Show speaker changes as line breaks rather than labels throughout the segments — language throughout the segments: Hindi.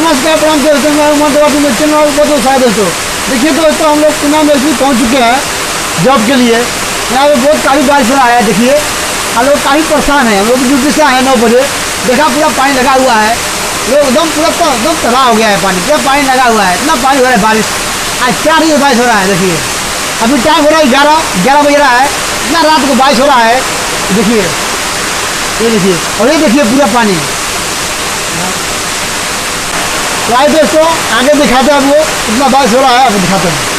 नमस्कार प्रणाम दोस्तों, दोस्तों देखिए दोस्तों, हम लोग पुणे में पहुँच चुके हैं जॉब के लिए। यहाँ पे बहुत काफ़ी बारिश हो रहा है। देखिए हम लोग काफ़ी परेशान हैं। हम लोग ड्यूटी से आए 9 बजे, देखा पूरा पानी लगा हुआ है। लोग एकदम पूरा एकदम तबाह हो गया है। पानी पूरा पानी लगा हुआ है, इतना पानी हो रहा है। बारिश आज 4 बजे बारिश हो रहा है। देखिए अभी टाइम हो रहा है 11 बज रहा है। इतना रात को बारिश हो रहा है। देखिए ये देखिए, और ये देखिए पूरा पानी। तो आइए दोस्तों आगे दिखाते हैं आपको कितना बारिश हो रहा है, आपको दिखाते हैं।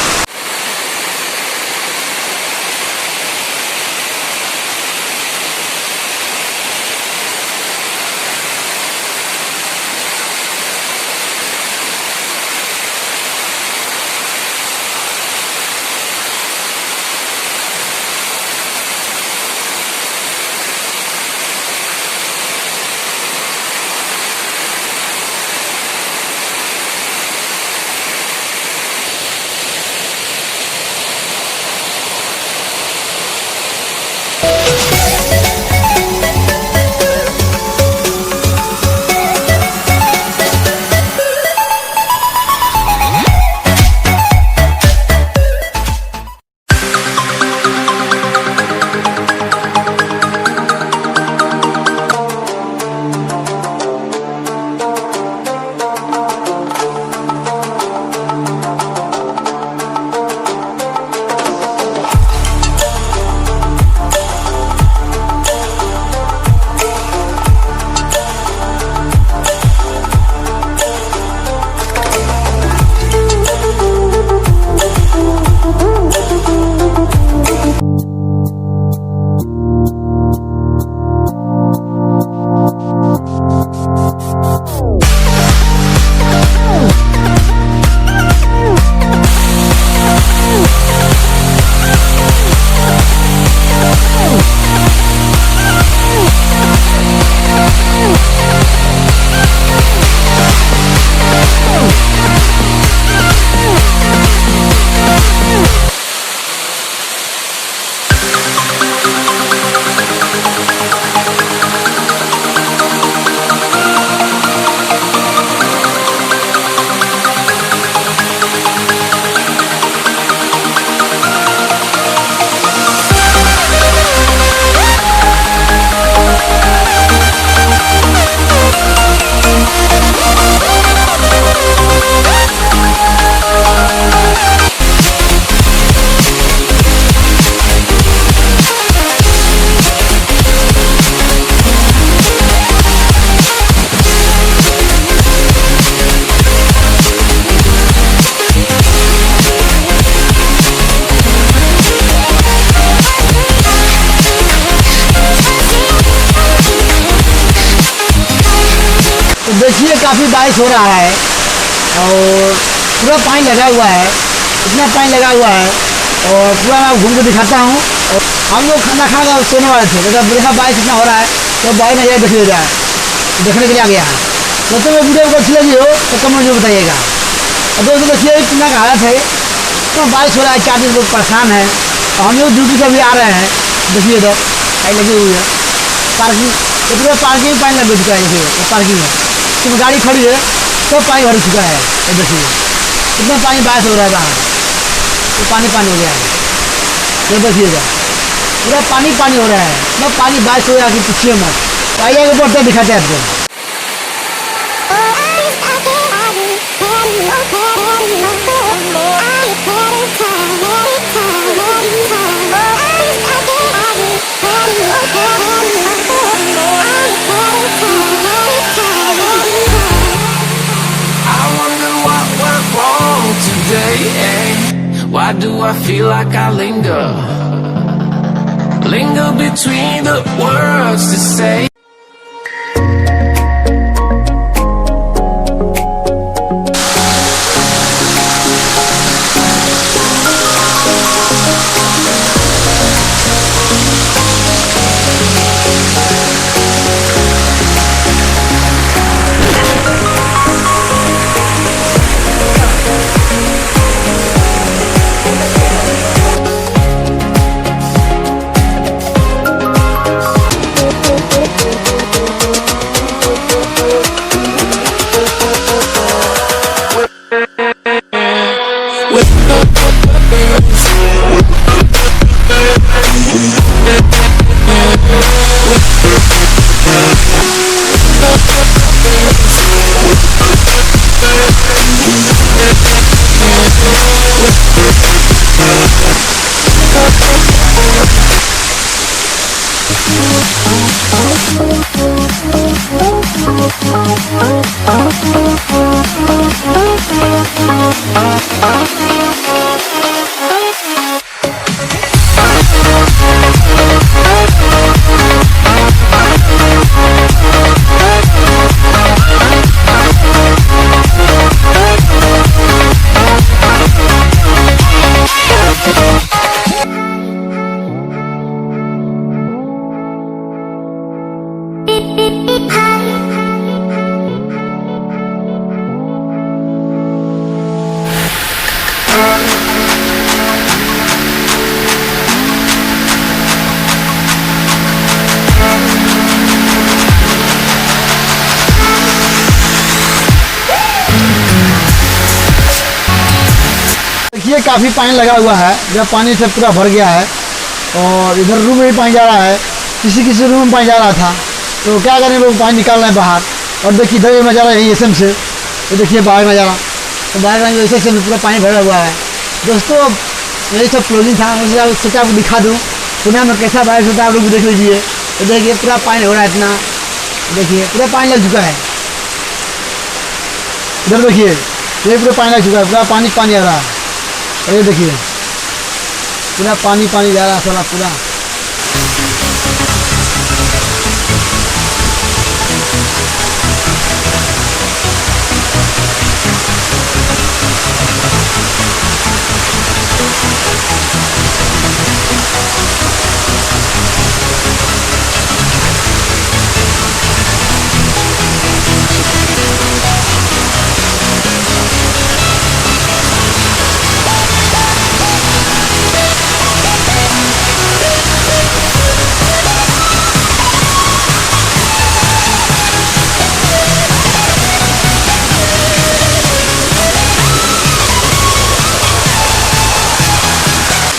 तो देखिए काफ़ी बारिश हो रहा है और पूरा पानी लगा हुआ है। इतना पानी लगा हुआ है और पूरा मैं घूम के दिखाता हूँ। और हम लोग खाना खा कर सोने वाले थे, देखा बारिश इतना हो रहा है तो बारिश नज़ारा देख लीजिए, देखने के लिए आ गया है। दोस्तों मैं वीडियो को अच्छी लगी हो तो कमेंट में बताइएगा। और दोस्तों देखिए पुणे का हालत है, इतना बारिश हो रहा है, 4 दिन लोग परेशान हैं। और हम लोग ड्यूटी से भी आ रहे हैं। देखिए इधर पानी लगी हुई है, पार्किंग तो पूरा पार्किंग में पानी लग चुका है। देखिए पार्किंग है, इसमें गाड़ी खड़ी है, सब पानी भर चुका है। ये देखिए कितना पानी बारिश हो रहा है बाहर, तो पानी हो गया है। ये देखिएगा पूरा पानी हो रहा है, इतना पानी बारिश हो रहा है कि पूछिए मत। तो आइए ऊपर से दिखाते हैं आपको।
Why do I feel like I linger between the words to say?
देखिए काफ़ी पानी लगा हुआ है, जब पानी से पूरा भर गया है और इधर रूम में भी पानी जा रहा है, किसी किसी रूम में पानी जा रहा था, तो क्या करें लोग पानी निकाल रहे हैं बाहर। और देखिए इधर में जा रहा है यही एसएम से, तो देखिए बाहर में जा रहा, तो बाहर में ऐसे में पूरा पानी भरा हुआ है। दोस्तों यही सब क्लोजिंग था, मुझे सोचा आपको दिखा दूँ पुणे में कैसा बारिश होता है, आप लोग देख लीजिए। तो देखिए पूरा पानी हो रहा है इतना, देखिए पूरा पानी लग चुका है। इधर देखिए ये पूरा पानी लग चुका है, पूरा पानी पानी आ रहा है। और ये देखिए पूरा पानी पानी जा रहा है सारा पूरा।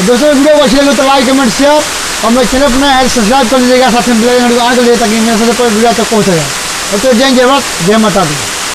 दोस्तों वीडियो को अच्छी लगे तो लाइक कमेंट शेयर और मेरे चैनल पर नया है सब्सक्राइब कर लीजिएगा, साथ में बेल आइकन आगे ले ताकि मेरे सबसे पहले वीडियो तक पहुँचेगा। और तो जय जय भारत, जय माता दी।